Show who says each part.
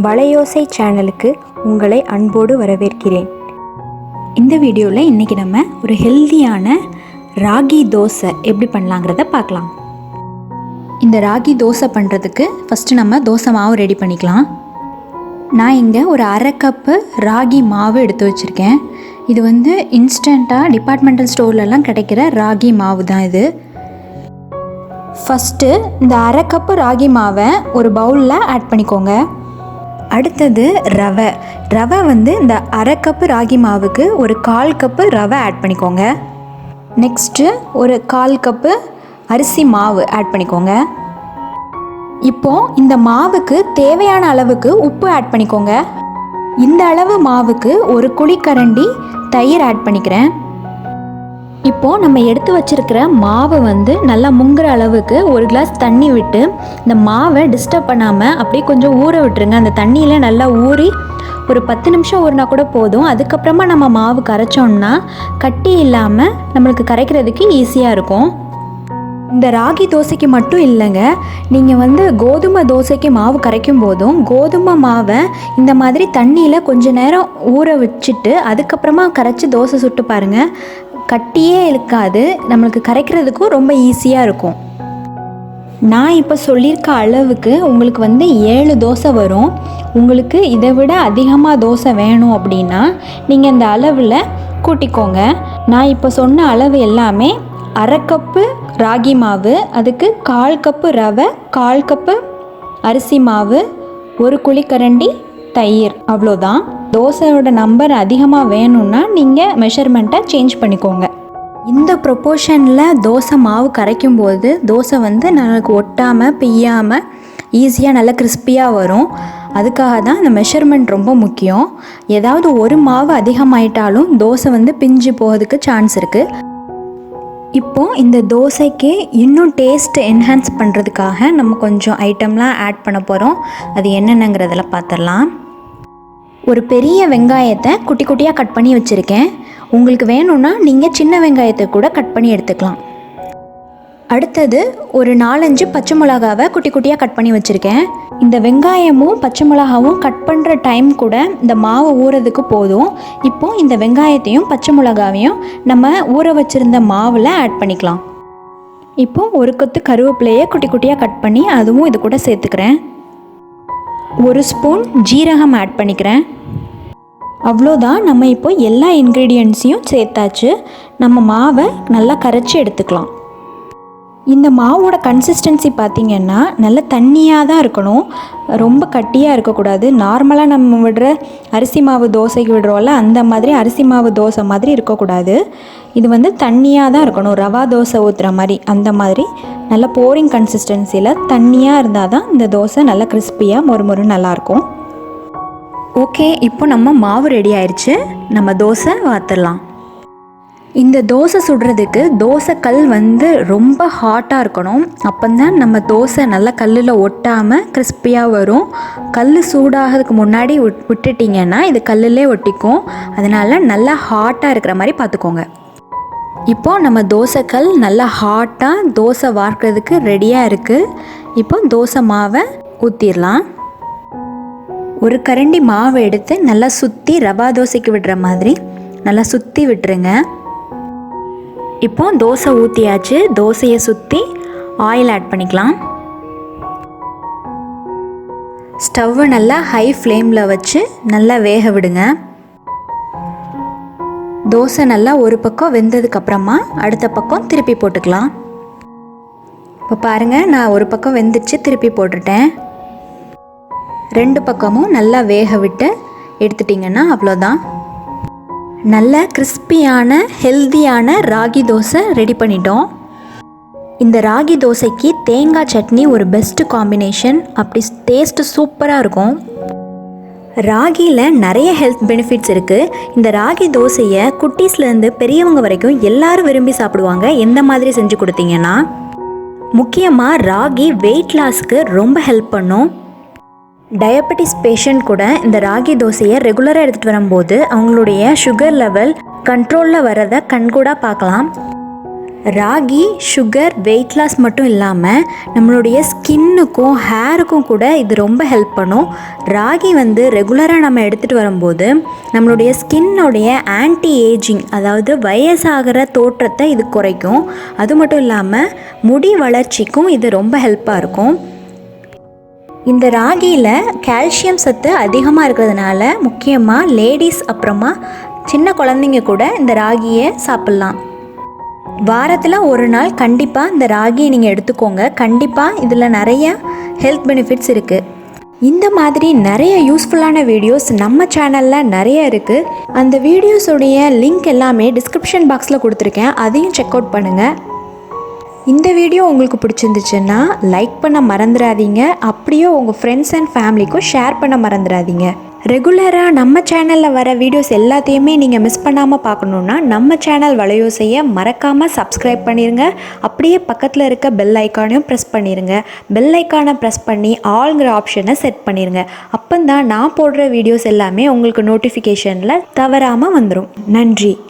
Speaker 1: வளையோசை சேனலுக்கு உங்களை அன்போடு வரவேற்கிறேன். இந்த வீடியோவில் இன்றைக்கி நம்ம ஒரு ஹெல்தியான ராகி தோசை எப்படி பண்ணலாங்கிறத பார்க்கலாம். இந்த ராகி தோசை பண்ணுறதுக்கு ஃபஸ்ட்டு நம்ம தோசை மாவு ரெடி பண்ணிக்கலாம். நான் இங்கே ஒரு அரை கப்பு ராகி மாவு எடுத்து வச்சுருக்கேன். இது இன்ஸ்டண்ட்டாக டிபார்ட்மெண்டல் ஸ்டோர்லலாம் கிடைக்கிற ராகி மாவு தான் இது. ஃபஸ்ட்டு இந்த அரை கப்பு ராகி மாவை ஒரு பவுலில் ஆட் பண்ணிக்கோங்க. அடுத்தது ரவை இந்த அரை கப்பு ராகி மாவுக்கு ஒரு 1/4 கப்பு ரவை ஆட் பண்ணிக்கோங்க. நெக்ஸ்ட்டு ஒரு 1/4 கப்பு அரிசி மாவு ஆட் பண்ணிக்கோங்க. இப்போது இந்த மாவுக்கு தேவையான அளவுக்கு உப்பு ஆட் பண்ணிக்கோங்க. இந்த அளவு மாவுக்கு ஒரு குழிக்கரண்டி தயிர் ஆட் பண்ணிக்கிறேன். இப்போது நம்ம எடுத்து வச்சுருக்கிற மாவு நல்லா முங்குற அளவுக்கு ஒரு கிளாஸ் தண்ணி விட்டு இந்த மாவை டிஸ்டர்ப் பண்ணாமல் அப்படியே கொஞ்சம் ஊற விட்டுருங்க. அந்த தண்ணியில் நல்லா ஊறி ஒரு 10 நிமிஷம் ஊறினா கூட போதும். அதுக்கப்புறமா நம்ம மாவு கரைச்சோம்னா கட்டி இல்லாமல் நம்மளுக்கு கரைக்கிறதுக்கு ஈஸியாக இருக்கும். இந்த ராகி தோசைக்கு மட்டும் இல்லைங்க, நீங்கள் கோதுமை தோசைக்கு மாவு கரைக்கும் போதும் கோதுமை மாவை இந்த மாதிரி தண்ணியில் கொஞ்ச நேரம் ஊற வச்சுட்டு அதுக்கப்புறமா கரைச்சி தோசை சுட்டு பாருங்கள். கட்டியே இருக்காது, நம்மளுக்கு கரைக்கிறதுக்கும் ரொம்ப ஈஸியாக இருக்கும். நான் இப்போ சொல்லியிருக்க அளவுக்கு உங்களுக்கு 7 தோசை வரும். உங்களுக்கு இதை விட அதிகமாக தோசை வேணும் அப்படின்னா நீங்கள் இந்த அளவில் கூட்டிக்கோங்க. நான் இப்போ சொன்ன அளவு எல்லாமே அரை கப்பு ராகி மாவு, அதுக்கு 1/4 கப்பு ரவை, 1/4 கப்பு அரிசி மாவு, ஒரு குழிக்கரண்டி தயிர், அவ்வளோதான். தோசையோட நம்பர் அதிகமாக வேணும்னா நீங்கள் மெஷர்மெண்ட்டை சேஞ்ச் பண்ணிக்கோங்க. இந்த ப்ரொப்போர்ஷனில் தோசை மாவு கரைக்கும் போது தோசை நமக்கு ஒட்டாமல் பிய்யாமல் ஈஸியாக நல்லா கிறிஸ்பியாக வரும். அதுக்காக தான் இந்த மெஷர்மெண்ட் ரொம்ப முக்கியம். ஏதாவது ஒரு மாவு அதிகமாயிட்டாலும் தோசை பிஞ்சு போகிறதுக்கு சான்ஸ் இருக்குது. இப்போது இந்த தோசைக்கு இன்னும் டேஸ்ட் என்ஹான்ஸ் பண்ணுறதுக்காக நம்ம கொஞ்சம் ஐட்டம்லாம் ஆட் பண்ண போகிறோம். அது என்னென்னங்கிறதெல்லாம் பார்த்துடலாம். ஒரு பெரிய வெங்காயத்தை குட்டி குட்டியாக கட் பண்ணி வச்சுருக்கேன். உங்களுக்கு வேணும்னா நீங்கள் சின்ன வெங்காயத்தை கூட கட் பண்ணி எடுத்துக்கலாம். அடுத்தது ஒரு 4-5 பச்சை மிளகாவை குட்டி குட்டியாக கட் பண்ணி வச்சுருக்கேன். இந்த வெங்காயமும் பச்சை மிளகாவும் கட் பண்ணுற டைம் கூட இந்த மாவு ஊறதுக்கு போதும். இப்போது இந்த வெங்காயத்தையும் பச்சை மிளகாவையும் நம்ம ஊற வச்சுருந்த மாவில் ஆட் பண்ணிக்கலாம். இப்போது ஒரு கொத்து கருவேப்பிலையை குட்டி குட்டியாக கட் பண்ணி அதுவும் இது கூட சேர்த்துக்கிறேன். ஒரு ஸ்பூன் ஜீரகம் ஆட் பண்ணிக்கிறேன். அவ்வளோதான். நம்ம இப்போ எல்லா இன்க்ரீடியன்ட்ஸையும் சேர்த்தாச்சு. நம்ம மாவை நல்லா கரைச்சி எடுத்துக்கலாம். இந்த மாவோட கன்சிஸ்டன்சி பார்த்திங்கன்னா நல்ல தண்ணியாக தான் இருக்கணும், ரொம்ப கட்டியாக இருக்கக்கூடாது. நார்மலாக நம்ம விடுற அரிசி மாவு தோசைக்கு விடுறோம்ல அந்த மாதிரி அரிசி மாவு தோசை மாதிரி இருக்கக்கூடாது. இது தண்ணியாக தான் இருக்கணும், ரவா தோசை ஊற்றுற மாதிரி அந்த மாதிரி நல்ல போரிங் கன்சிஸ்டன்சியில் தண்ணியாக இருந்தால் தான் இந்த தோசை நல்லா கிறிஸ்பியாக மொறு நல்லாயிருக்கும். ஓகே, இப்போ நம்ம மாவு ரெடி ஆயிடுச்சு. நம்ம தோசை வாத்துடலாம். இந்த தோசை சுடுறதுக்கு தோசை கல் ரொம்ப ஹாட்டாக இருக்கணும். அப்போ தான் நம்ம தோசை நல்லா கல்லில் ஒட்டாமல் கிறிஸ்பியாக வரும். கல் சூடாகிறதுக்கு முன்னாடி விட்டுட்டிங்கன்னா இது கல்லிலே ஒட்டிக்கும். அதனால் நல்லா ஹாட்டாக இருக்கிற மாதிரி பார்த்துக்கோங்க. இப்போது நம்ம தோசைக்கல் நல்லா ஹாட்டாக தோசை வார்க்கிறதுக்கு ரெடியாக இருக்குது. இப்போ தோசை மாவை ஊற்றிடலாம். ஒரு கரண்டி மாவை எடுத்து நல்லா சுற்றி ரவா தோசைக்கு விடுற மாதிரி நல்லா சுற்றி விட்டுருங்க. இப்போ தோசை ஊற்றியாச்சு. தோசையை சுற்றி ஆயில் ஆட் பண்ணிக்கலாம். ஸ்டவ்வை நல்லா ஹை ஃப்ளேமில் வச்சு நல்லா வேக விடுங்க. தோசை நல்லா ஒரு பக்கம் வெந்ததுக்கப்புறமா அடுத்த பக்கம் திருப்பி போட்டுக்கலாம். இப்போ பாருங்கள், நான் ஒரு பக்கம் வெந்துச்சு, திருப்பி போட்டுட்டேன். 2 பக்கமும் நல்லா வேக விட்டு எடுத்துட்டிங்கன்னா அவ்வளோதான். நல்ல கிறிஸ்பியான ஹெல்தியான ராகி தோசை ரெடி பண்ணிட்டோம். இந்த ராகி தோசைக்கு தேங்காய் சட்னி ஒரு பெஸ்ட்டு காம்பினேஷன். அப்படி டேஸ்ட்டு சூப்பராக இருக்கும். ராகியில் நிறைய ஹெல்த் பெனிஃபிட்ஸ் இருக்குது. இந்த ராகி தோசையை குட்டீஸ்லேருந்து பெரியவங்க வரைக்கும் எல்லோரும் விரும்பி சாப்பிடுவாங்க எந்த மாதிரி செஞ்சு கொடுத்தீங்கன்னா. முக்கியமாக ராகி வெயிட் லாஸ்க்கு ரொம்ப ஹெல்ப் பண்ணும். டயபெட்டிஸ் பேஷண்ட் கூட இந்த ராகி தோசையை ரெகுலராக எடுத்துகிட்டு வரும்போது அவங்களுடைய சுகர் லெவல் கண்ட்ரோலில் வரதை கண்கூடாக பார்க்கலாம். ராகி சுகர் வெயிட் லாஸ் மட்டும் இல்லாமல் நம்மளுடைய ஸ்கின்னுக்கும் ஹேருக்கும் கூட இது ரொம்ப ஹெல்ப் பண்ணும். ராகி வந்து ரெகுலராக நம்ம எடுத்துகிட்டு வரும்போது நம்மளுடைய ஸ்கின்னுடைய ஆன்டி ஏஜிங், அதாவது வயசாகிற தோற்றத்தை இது குறைக்கும். அது மட்டும் இல்லாமல் முடி வளர்ச்சிக்கும் இது ரொம்ப ஹெல்ப்பாக இருக்கும். இந்த ராகியில் கால்சியம் சத்து அதிகமாக இருக்கிறதுனால முக்கியமாக லேடிஸ் அப்புறமா சின்ன குழந்தைங்க கூட இந்த ராகியை சாப்பிட்லாம். வாரத்தில் ஒரு நாள் கண்டிப்பாக இந்த ராகியை நீங்கள் எடுத்துக்கோங்க. கண்டிப்பாக இதில் நிறைய ஹெல்த் பெனிஃபிட்ஸ் இருக்குது. இந்த மாதிரி நிறைய யூஸ்ஃபுல்லான வீடியோஸ் நம்ம சேனலில் நிறைய இருக்குது. அந்த வீடியோஸுடைய லிங்க் எல்லாமே டிஸ்கிரிப்ஷன் பாக்ஸில் கொடுத்துருக்கேன், அதையும் செக் அவுட் பண்ணுங்கள். இந்த வீடியோ உங்களுக்கு பிடிச்சிருந்துச்சுன்னா லைக் பண்ண மறந்துடாதீங்க. அப்படியே உங்கள் ஃப்ரெண்ட்ஸ் அண்ட் ஃபேமிலிக்கும் ஷேர் பண்ண மறந்துடாதீங்க. ரெகுலராக நம்ம சேனலில் வர வீடியோஸ் எல்லாத்தையுமே நீங்கள் மிஸ் பண்ணாமல் பார்க்கணுன்னா நம்ம சேனல் வலையோசையை மறக்காமல் சப்ஸ்கிரைப் பண்ணிடுங்க. அப்படியே பக்கத்தில் இருக்க பெல் ஐக்கானையும் ப்ரெஸ் பண்ணிடுங்க. பெல் ஐக்கானை ப்ரெஸ் பண்ணி ஆல்ங்கிற ஆப்ஷனை செட் பண்ணிடுங்க. அப்போ தான் நான் போடுற வீடியோஸ் எல்லாமே உங்களுக்கு நோட்டிஃபிகேஷனில் தவறாமல் வந்துடும். நன்றி.